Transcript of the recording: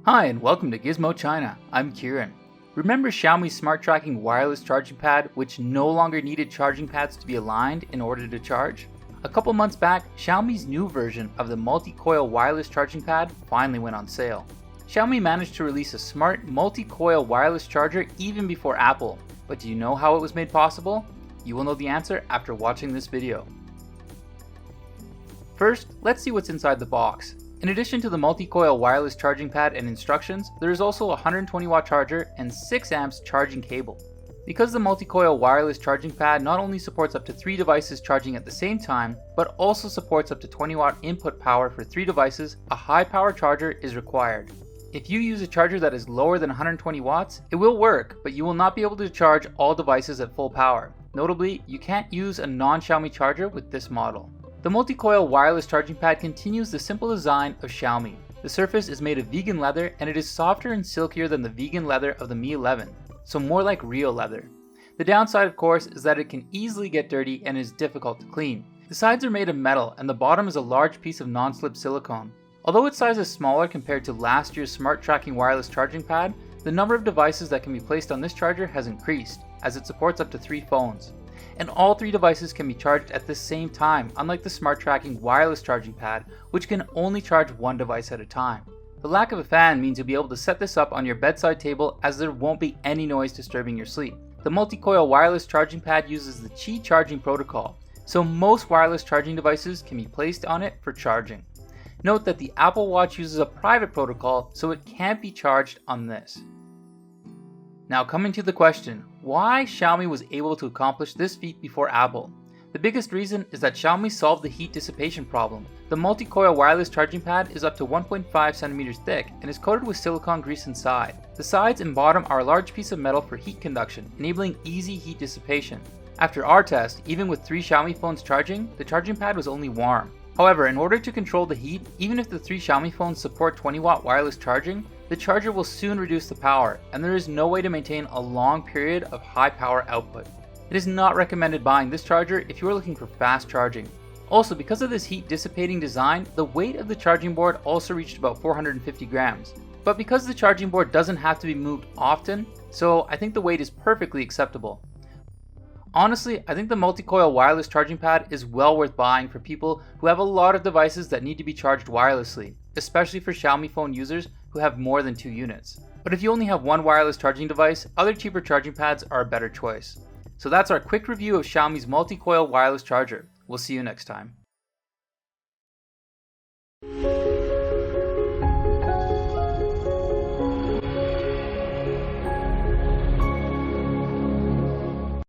Hi and welcome to Gizmochina. I'm Kieran. Remember Xiaomi's smart tracking wireless charging pad which no longer needed charging pads to be aligned in order to charge? A couple months back, Xiaomi's new version of the multi-coil wireless charging pad finally went on sale. Xiaomi managed to release a smart multi-coil wireless charger even before Apple, but do you know how it was made possible? You will know the answer after watching this video. First, let's see what's inside the box. In addition to the multi-coil wireless charging pad and instructions, there is also a 120 watt charger and 6 amps charging cable. Because the multi-coil wireless charging pad not only supports up to 3 devices charging at the same time, but also supports up to 20 watt input power for 3 devices, a high power charger is required. If you use a charger that is lower than 120 watts, it will work, but you will not be able to charge all devices at full power. Notably, you can't use a non-Xiaomi charger with this model. The multi-coil wireless charging pad continues the simple design of Xiaomi. The surface is made of vegan leather and it is softer and silkier than the vegan leather of the Mi 11, so more like real leather. The downside of course is that it can easily get dirty and is difficult to clean. The sides are made of metal and the bottom is a large piece of non-slip silicone. Although its size is smaller compared to last year's smart tracking wireless charging pad, the number of devices that can be placed on this charger has increased, as it supports up to 3 phones. And all 3 devices can be charged at the same time, unlike the smart tracking wireless charging pad, which can only charge 1 device at a time. The lack of a fan means you'll be able to set this up on your bedside table as there won't be any noise disturbing your sleep. The multi-coil wireless charging pad uses the Qi charging protocol, so most wireless charging devices can be placed on it for charging. Note that the Apple Watch uses a private protocol, so it can't be charged on this. Now coming to the question, why Xiaomi was able to accomplish this feat before Apple? The biggest reason is that Xiaomi solved the heat dissipation problem. The multi-coil wireless charging pad is up to 1.5 centimeters thick and is coated with silicone grease inside. The sides and bottom are a large piece of metal for heat conduction, enabling easy heat dissipation. After our test, even with 3 Xiaomi phones charging, the charging pad was only warm. However, in order to control the heat, even if the 3 Xiaomi phones support 20 watt wireless charging, the charger will soon reduce the power, and there is no way to maintain a long period of high power output. It is not recommended buying this charger if you are looking for fast charging. Also, because of this heat dissipating design, the weight of the charging board also reached about 450 grams. But because the charging board doesn't have to be moved often, so I think the weight is perfectly acceptable. Honestly, I think the multi-coil wireless charging pad is well worth buying for people who have a lot of devices that need to be charged wirelessly, especially for Xiaomi phone users who have more than 2 units. But if you only have one wireless charging device, other cheaper charging pads are a better choice. So that's our quick review of Xiaomi's multi-coil wireless charger. We'll see you next time.